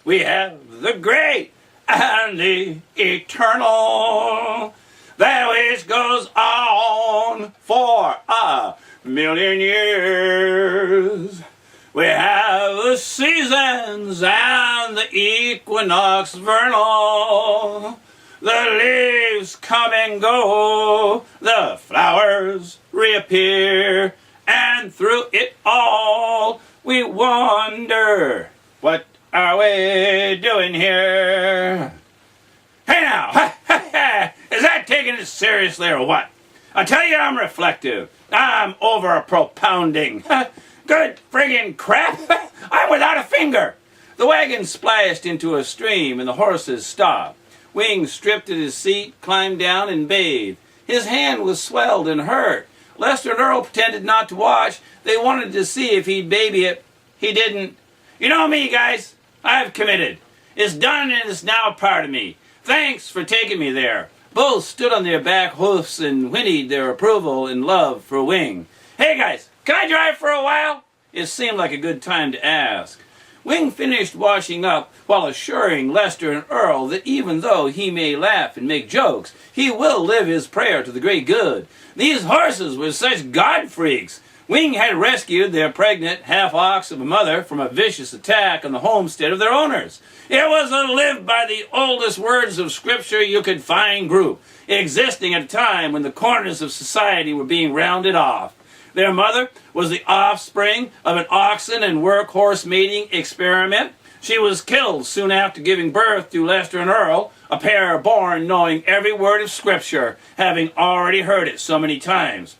We have the great and the eternal, that which goes on for 1,000,000 years. We have the seasons and the equinox vernal. The leaves come and go, the flowers reappear, and through it all we wonder, what are we doing here? Hey now, is that taking it seriously or what? I tell you I'm reflective. I'm over-propounding. Good friggin' crap. I'm without a finger. The wagon splashed into a stream and the horses stopped. Wing stripped at his seat, climbed down and bathed. His hand was swelled and hurt. Lester and Earl pretended not to watch. They wanted to see if he'd baby it. He didn't. You know me, guys. I've committed. It's done and it's now a part of me. Thanks for taking me there. Both stood on their back hoofs and whinnied their approval and love for Wing. Hey guys, can I drive for a while? It seemed like a good time to ask. Wing finished washing up while assuring Lester and Earl that even though he may laugh and make jokes, he will live his prayer to the great good. These horses were such God freaks. Wing had rescued their pregnant half-ox of a mother from a vicious attack on the homestead of their owners. It was a live by the oldest words of Scripture you could find group, existing at a time when the corners of society were being rounded off. Their mother was the offspring of an oxen and workhorse mating experiment. She was killed soon after giving birth to Lester and Earl, a pair born knowing every word of Scripture, having already heard it so many times.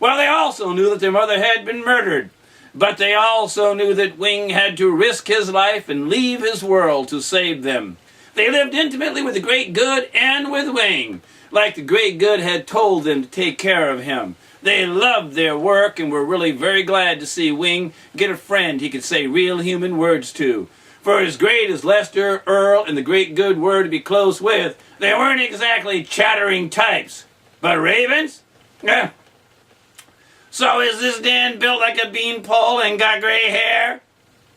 Well, they also knew that their mother had been murdered, but they also knew that Wing had to risk his life and leave his world to save them. They lived intimately with the great good and with Wing, like the great good had told them to take care of him. They loved their work and were really very glad to see Wing get a friend he could say real human words to. For as great as Lester, Earl, and the great good were to be close with, they weren't exactly chattering types. But ravens? So is this Dan built like a beanpole and got gray hair?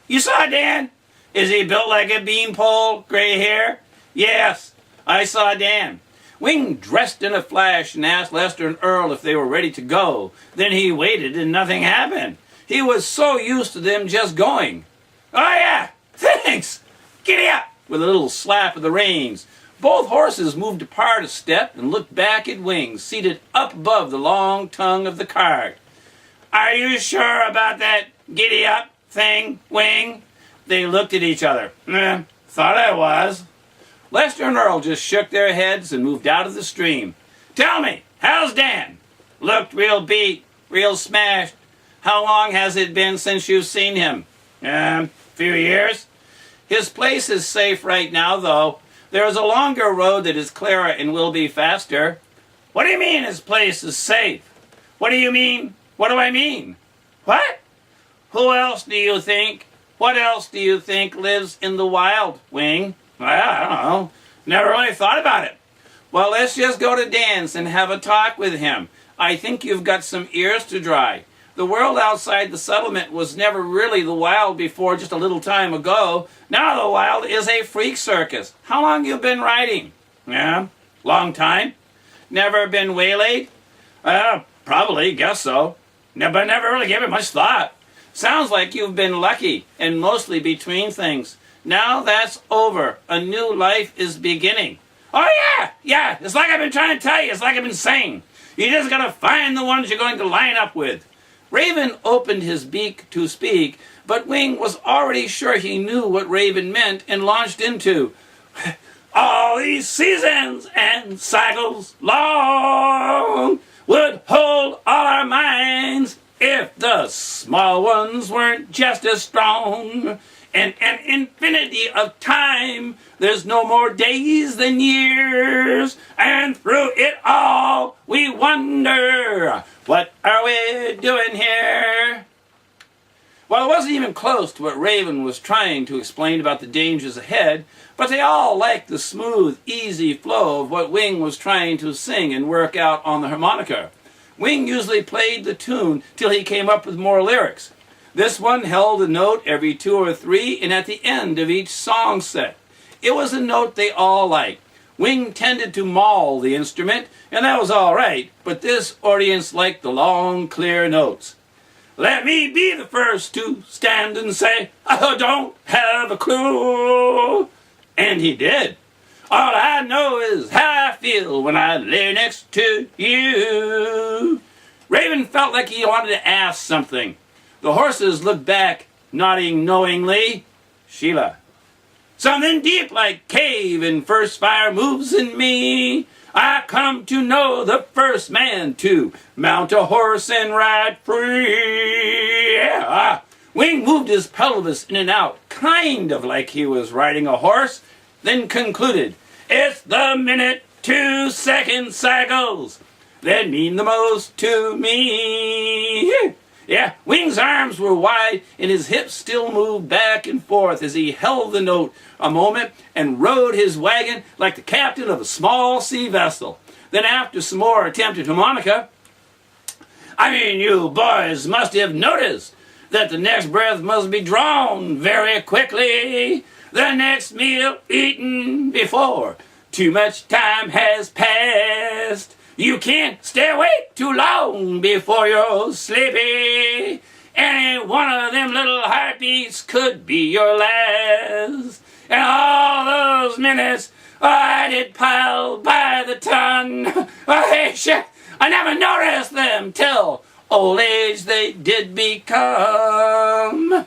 You saw Dan? Is he built like a beanpole, gray hair? Yes, I saw Dan. Wing dressed in a flash and asked Lester and Earl if they were ready to go. Then he waited and nothing happened. He was so used to them just going. Oh yeah, thanks. Giddy up, with a little slap of the reins. Both horses moved apart a step and looked back at Wing, seated up above the long tongue of the cart. Are you sure about that giddy up thing, Wing? They looked at each other. Thought I was. Lester and Earl just shook their heads and moved out of the stream. Tell me, how's Dan? Looked real beat, real smashed. How long has it been since you've seen him? Few years. His place is safe right now, though. There is a longer road that is clearer and will be faster. What do you mean his place is safe? What do you mean? What do I mean? What? Who else do you think? What else do you think lives in the wild, Wing? I don't know. Never really thought about it. Well, let's just go to Dan's and have a talk with him. I think you've got some ears to dry. The world outside the settlement was never really the wild before just a little time ago. Now the wild is a freak circus. How long you been riding? Long time. Never been waylaid? Probably, guess so. But never really gave it much thought. Sounds like you've been lucky and mostly between things. Now that's over. A new life is beginning. Oh yeah. It's like I've been trying to tell you. It's like I've been saying. You just gotta find the ones you're going to line up with. Raven opened his beak to speak, but Wing was already sure he knew what Raven meant and launched into, all these seasons and cycles long would hold all our minds if the small ones weren't just as strong. In an infinity of time, there's no more days than years, and through it all we wonder, what are we doing here? Well, it wasn't even close to what Raven was trying to explain about the dangers ahead, but they all liked the smooth, easy flow of what Wing was trying to sing and work out on the harmonica. Wing usually played the tune till he came up with more lyrics. This one held a note every 2 or 3 and at the end of each song set. It was a note they all liked. Wing tended to maul the instrument, and that was all right, but this audience liked the long, clear notes. Let me be the first to stand and say, I don't have a clue. And he did. All I know is how I feel when I lay next to you. Raven felt like he wanted to ask something. The horses looked back, nodding knowingly. Sheila. Something deep like cave and first fire moves in me. I come to know the first man to mount a horse and ride free. Yeah. Wing moved his pelvis in and out, kind of like he was riding a horse, then concluded, it's the minute 2 second cycles that mean the most to me. Yeah, Wing's arms were wide and his hips still moved back and forth as he held the note a moment and rode his wagon like the captain of a small sea vessel. Then after some more attempted harmonica, you boys must have noticed that the next breath must be drawn very quickly. The next meal eaten before too much time has passed. You can't stay awake too long before you're sleepy. Any one of them little heartbeats could be your last. And all those minutes I did pile by the ton. I never noticed them till old age they did become.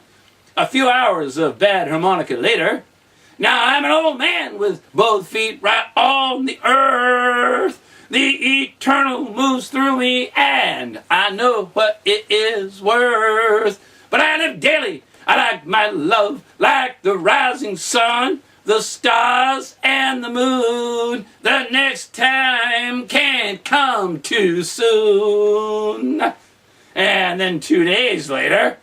A few hours of bad harmonica later, now I'm an old man with both feet right on the earth. The eternal moves through me, and I know what it is worth. But I live daily. I like my love like the rising sun, the stars, and the moon. The next time can't come too soon. And then 2 days later,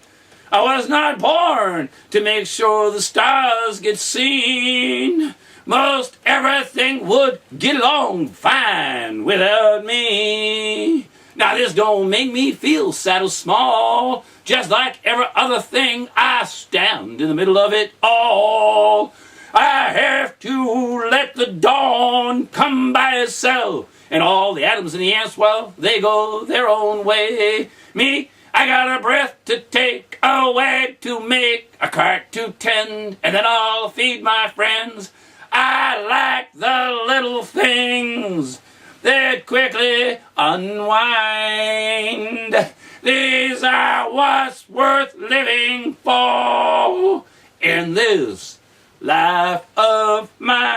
I was not born to make sure the stars get seen. Most everything would get along fine without me. Now this don't make me feel sad or small. Just like every other thing, I stand in the middle of it all. I have to let the dawn come by itself. And all the atoms and the ants, well, they go their own way. Me, I got a breath to take, a wag to make, a cart to tend, and then I'll feed my friends. I like the little things that quickly unwind. These are what's worth living for in this life of mine.